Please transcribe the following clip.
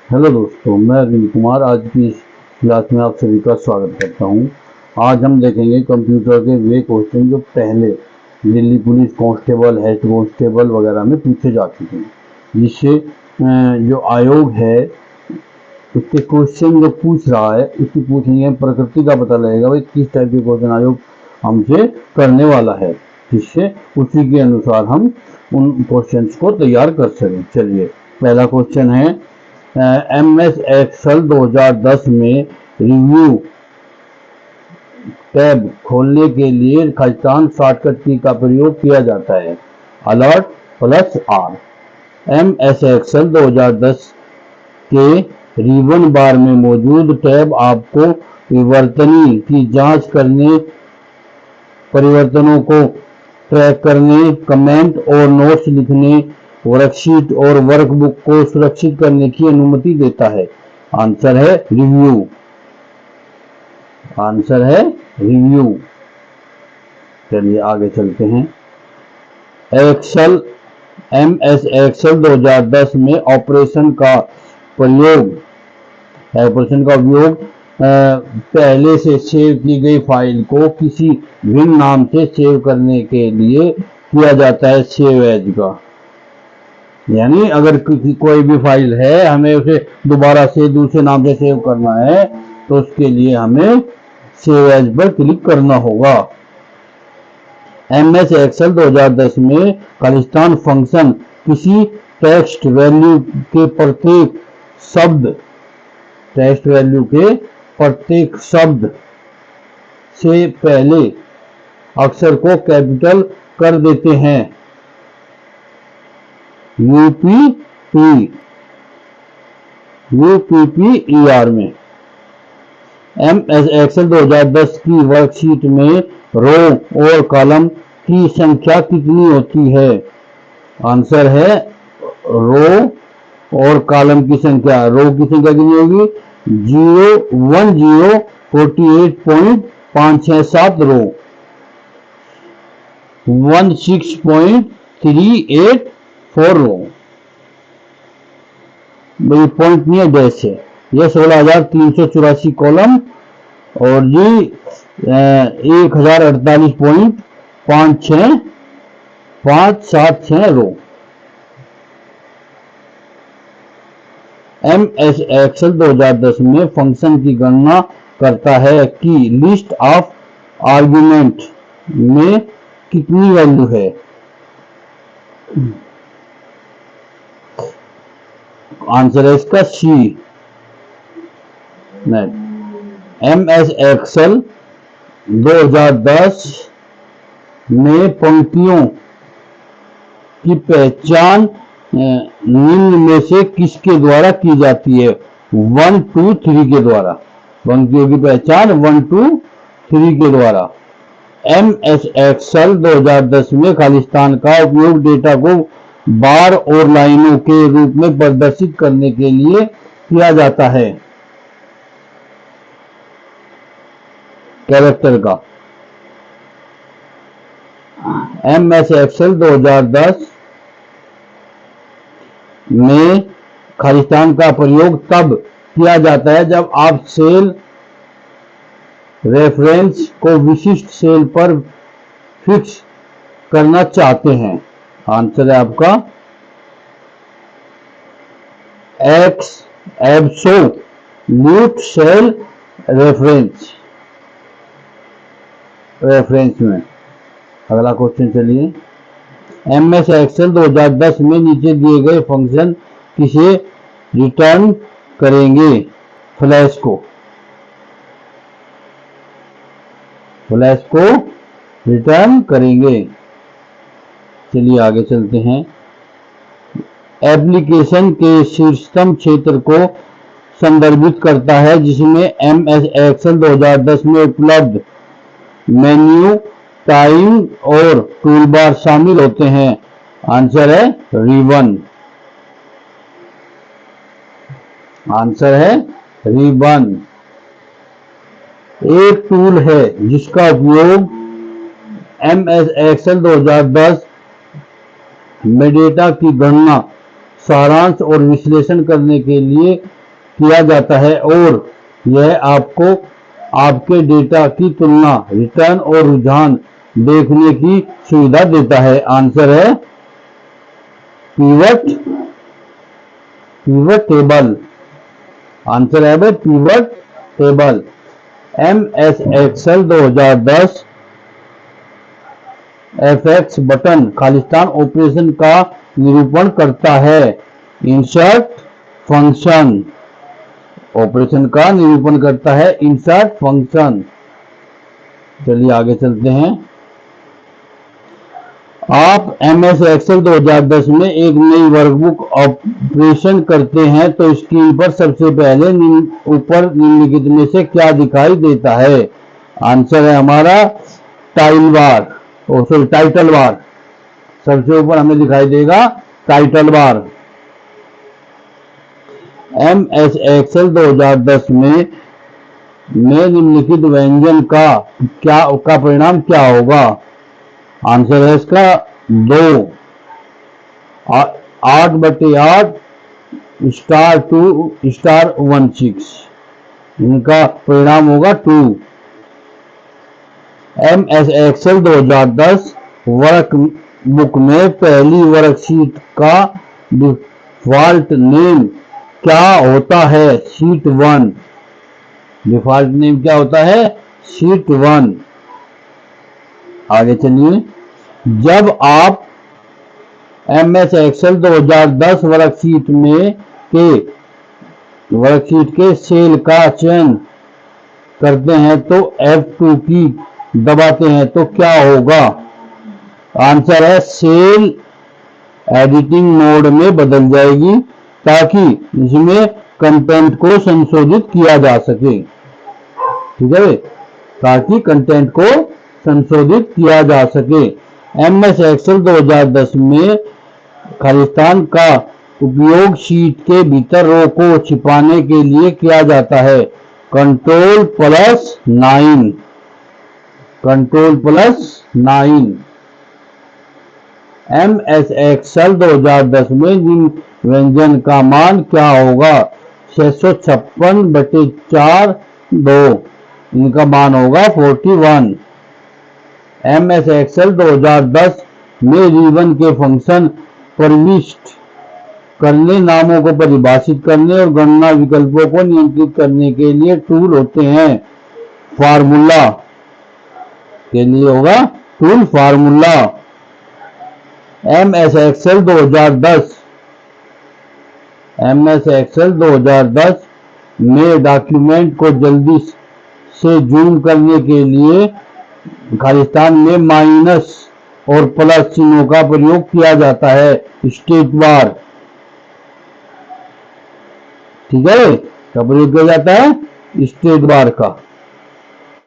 Hello दोस्तों, मैं अरविंद कुमार आज की इस क्लास में आप सभी का स्वागत करता हूं। आज हम देखेंगे कंप्यूटर के वे क्वेश्चन जो पहले Delhi police constable, head constable वगैरह में पूछे जा चुके हैं, जिससे जो आयोग है उसके क्वेश्चन जो पूछ रहा है उसकी पूछने की प्रकृति का पता लगेगा, भाई किस टाइप के क्वेश्चन आयोग हमसे करने वाला है, जिससे उसी के अनुसार हम उन क्वेश्चंस को तैयार कर सकें। चलिए, पहला क्वेश्चन है MS एक्सेल 2010 में रिव्यू टैब खोलने के लिए खींचतान शॉर्टकट की का प्रयोग किया जाता है। Alert plus R. MS Excel 2010 के रिबन बार में मौजूद टैब आपको विवर्तनी की जांच करने, परिवर्तनों को ट्रैक करने, कमेंट और नोट्स लिखने, वर्कशीट और वर्कबुक को सुरक्षित करने की अनुमति देता है। आंसर है रिव्यू। आंसर है रिव्यू। चलिए आगे चलते हैं। एक्सेल MS एक्सेल 2010 में ऑपरेशन का उपयोग पहले से सेव की गई फाइल को किसी भिन्न नाम से सेव करने के लिए किया जाता है सेव एज का। यानी अगर कोई भी फाइल है, हमें उसे दोबारा से दूसरे नाम से सेव करना है तो उसके लिए हमें सेव एज पर क्लिक करना होगा। MS एक्सेल 2010 में खालिस्तान फंक्शन किसी टेक्स्ट वैल्यू के प्रत्येक शब्द से पहले अक्षर को कैपिटल कर देते हैं। UPPER में। MS एक्सेल 2010 की वर्कशीट में रो और कॉलम की संख्या कितनी होती है? आंसर है रो और कॉलम की संख्या। रो की संख्या कितनी होगी? 1048567 रो, 16.384 रो। भाई पॉइंट नहीं है, डैश है। यह 16,384 कॉलम और जी 1048.57576 रो। MS एक्सेल 2010 में फंक्शन की गणना करता है कि लिस्ट ऑफ आर्गुमेंट में कितनी वैल्यू है? आंसर है इसका सी। MS एक्सेल 2010 में पंक्तियों की पहचान निम्न में से किसके द्वारा की जाती है? 1 2 3 के द्वारा। पंक्तियों की पहचान 1 2 3 के द्वारा। MS एक्सेल 2010 में खालिस्तान का उपयोग डेटा को बार और लाइनों के रूप में प्रदर्शित करने के लिए किया जाता है। कैरेक्टर का। MS एक्सेल 2010 में खालिस्तान का प्रयोग तब किया जाता है जब आप सेल रेफरेंस को विशिष्ट सेल पर फिक्स करना चाहते हैं। आंसर है आपका एक्स एब्सोल्यूट सेल रेफरेंस में। अगला क्वेश्चन चलिए। MS एक्सेल 2010 में नीचे दिए गए फंक्शन किसे रिटर्न करेंगे? फ्लैश को रिटर्न करेंगे। चलिए आगे चलते हैं। एप्लीकेशन के शीर्षतम क्षेत्र को संदर्भित करता है जिसमें MS एक्सेल 2010 में उपलब्ध मेन्यू, टाइम और टूलबार शामिल होते हैं। आंसर है रिबन। आंसर है रिबन। एक टूल है जिसका उपयोग MS एक्सेल 2010 में डेटा की गणना, सारांश और विश्लेषण करने के लिए किया जाता है और यह आपको आपके डेटा की तुलना, रिटर्न और रुझान देखने की सुविधा देता है। आंसर है पिवट टेबल। आंसर है भाई pivot table. MS Excel 2010 FX button Khalistan operation का निरूपण करता है। इंसर्ट फंक्शन ऑपरेशन का निरूपण करता है, इंसर्ट फंक्शन। चलिए आगे चलते हैं। आप MS एक्सेल 2010 में एक नई वर्कबुक ऑपरेशन करते हैं तो स्क्रीन पर सबसे पहले ऊपर निम्नलिखित में से क्या दिखाई देता है? आंसर है हमारा टाइटल बार। सबसे ऊपर हमें दिखाई देगा टाइटल बार। MS एक्सेल 2010 में निम्नलिखित व्यंजन का परिणाम क्या होगा? आंसर है इसका 2 8/8 *2*16। इनका परिणाम होगा 2। MS एक्सेल 2010 वर्कबुक में पहली वर्कशीट का डिफॉल्ट नेम क्या होता है? शीट 1। डिफॉल्ट नेम क्या होता है? शीट 1। आगे चलिए। जब आप MS एक्सेल 2010 वर्कशीट के सेल का चयन करते हैं तो F2 की दबाते हैं तो क्या होगा? आंसर है सेल एडिटिंग मोड में बदल जाएगी ताकि इसमें कंटेंट को संशोधित किया जा सके। ठीक है, ताकि कंटेंट को संशोधित किया जा सके। MS एक्सेल 2010 में खालिस्तान का उपयोग शीट के भीतर रो को छिपाने के लिए किया जाता है। Ctrl+9। MS एक्सेल 2010 में व्यंजन का मान क्या होगा? 656/4 2। इनका मान होगा 41। MS एक्सेल 2010 में रिबन के फंक्शन प्रविष्ट करने, नामों को परिभाषित करने और गणना विकल्पों को नियंत्रित करने के लिए टूल होते हैं। फार्मूला के लिए होगा टूल फार्मूला। MS एक्सेल 2010 में डॉक्यूमेंट को जल्दी से जूम करने के लिए खालिस्तान में माइनस और प्लस चिन्हों का प्रयोग किया जाता है। स्टेट बार, ठीक है, का प्रयोग किया जाता है स्टेट बार का।